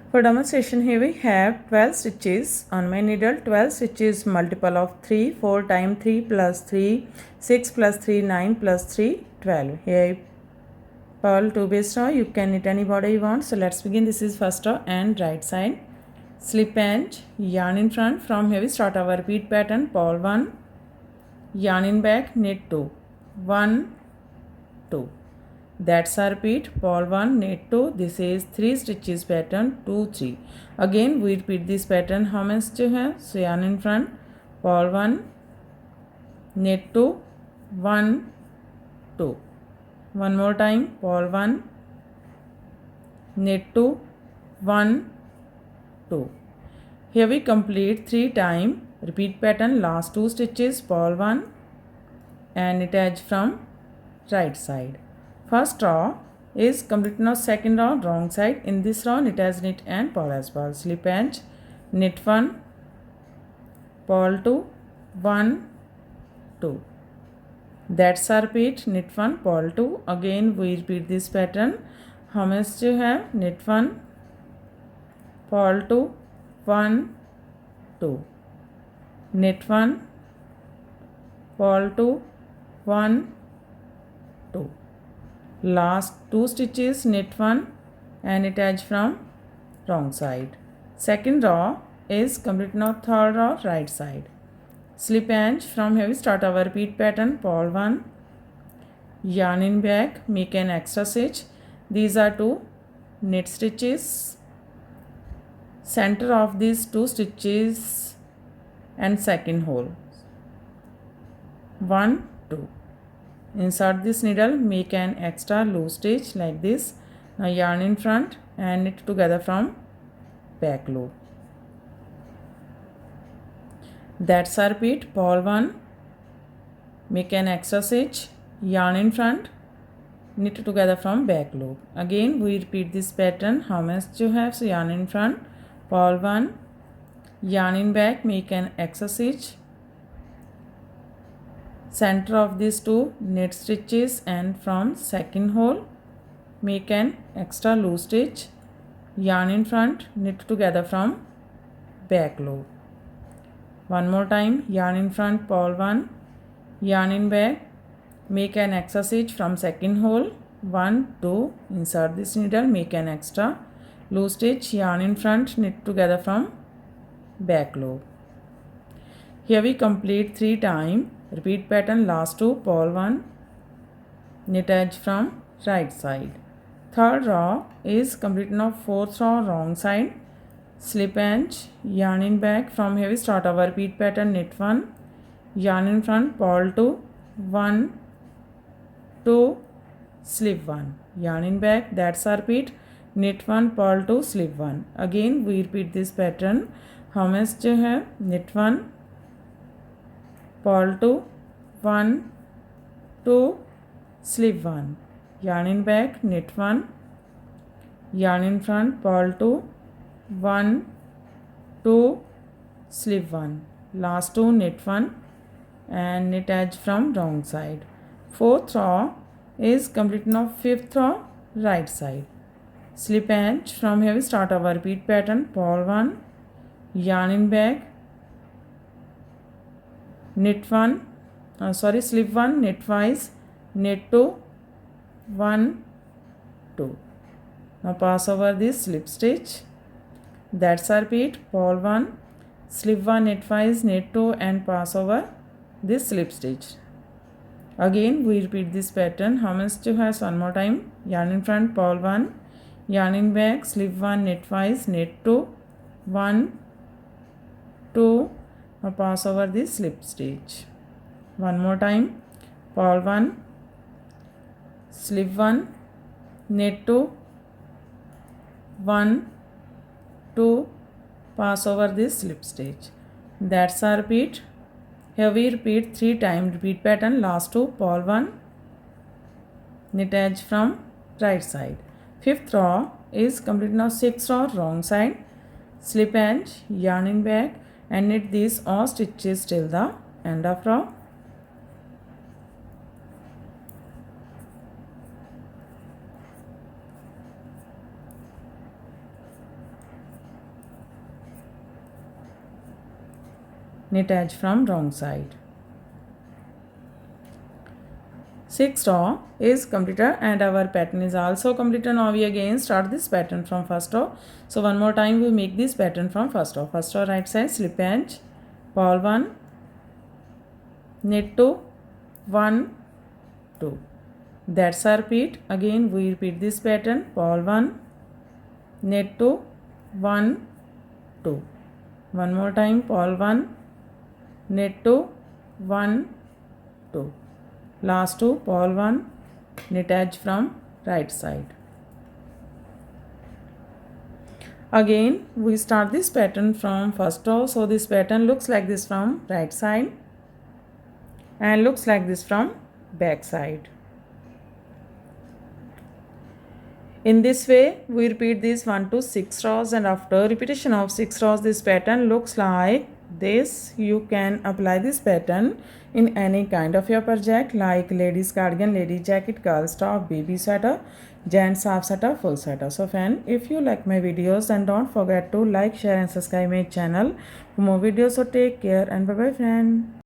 For demonstration here we have 12 stitches on my needle. 12 stitches multiple of 3, 4 times 3 plus 3, 6 plus 3, 9 plus 3, 12. Here purl 2 base row. You can knit any border you want. So let's begin. This is first row and right side. Slip and yarn in front. From here we start our repeat pattern. Purl 1, yarn in back, knit 2, 1, 2. That's our repeat. Purl 1, knit 2. This is 3 stitches pattern, 2, 3. Again we repeat this pattern. How many stitches have? So yarn in front. Purl 1, knit 2, 1, 2. One more time. Purl 1, knit 2, 1, 2. Here we complete 3 times. Repeat pattern. Last 2 stitches. Purl 1 and knit edge from right side. First row is complete. Now second row wrong side. In this row knit as knit and purl as purl. Slip edge, knit 1, purl 2, 1, 2. That's our repeat. Knit 1, purl 2. Again we repeat this pattern. How much do you have? Knit 1, purl 2, 1, 2. Knit 1, purl 2, 1, 2. Last 2 stitches, knit 1 and knit edge from wrong side. Second row is complete. Now third row right side. Slip edge. From here we start our repeat pattern. Purl 1, yarn in back, make an extra stitch. These are 2 knit stitches. Center of these 2 stitches and second hole. 1, 2. Insert this needle, make an extra loose stitch like this. Now yarn in front and knit together from back loop. That's our repeat. Purl 1, make an extra stitch, yarn in front, knit together from back loop. Again we repeat this pattern. How much you have? So yarn in front, purl 1, yarn in back, make an extra stitch. Center of these 2 knit stitches and from second hole make an extra loose stitch, yarn in front, knit together from back loop. One more time. Yarn in front, purl 1, yarn in back, make an extra stitch from second hole. 1, 2. Insert this needle, make an extra loose stitch, yarn in front, knit together from back loop. Here we complete 3 times. Repeat pattern. Last 2, purl 1, knit edge from right side. Third row is complete. Now fourth row wrong side. Slip edge, yarn in back. From here we start our repeat pattern. Knit 1, yarn in front, purl 2, 1, 2, slip 1, yarn in back. That's our repeat. Knit 1, purl 2, slip 1. Again we repeat this pattern. How much do you have? Knit 1, purl 2, 1, 2, slip 1, yarn in back, knit 1, yarn in front, purl 2, 1, 2, slip 1. Last 2 knit 1 and knit edge from wrong side. Fourth row is complete. Now fifth row right side. Slip edge. From here we start our repeat pattern. Purl 1, yarn in back, knit 1, slip 1, knit twice, knit 2, 1, 2. Now pass over this slip stitch. That's our repeat. Purl 1, slip 1, knit twice, knit 2 and pass over this slip stitch. Again we repeat this pattern. How much do you have? One more time. Yarn in front, purl 1, yarn in back, slip 1, knit twice, knit 2, 1, 2. Now pass over this slip stitch. One more time. Purl 1, slip 1, knit 2, 1, 2, pass over this slip stitch. That's our repeat. Here we repeat 3 times. Repeat pattern. Last 2, purl 1, knit edge from right side. Fifth row is complete. Now sixth row wrong side. Slip edge, yarn in back and knit these all stitches till the end of row. knit edge from wrong side. 6th row is completed and our pattern is also completed. Now we again start this pattern from first row. So one more time we make this pattern from first row. First row right side slip edge, purl 1, knit 2, 1, 2. That's our repeat. Again we repeat this pattern, purl 1, knit 2, 1, 2. One more time, purl 1, knit 2, 1, 2. Last two, purl 1, knit edge from right side. Again we start this pattern from first row. So this pattern looks like this from right side and looks like this from back side. In this way we repeat this 1 to 6 rows, and after repetition of 6 rows this pattern looks like this. You can apply this pattern in any kind of your project like ladies cardigan, lady jacket, girls top, baby sweater, gents half sweater, full sweater. So friend, if you like my videos then don't forget to like, share and subscribe my channel for more videos. So take care and bye bye friend.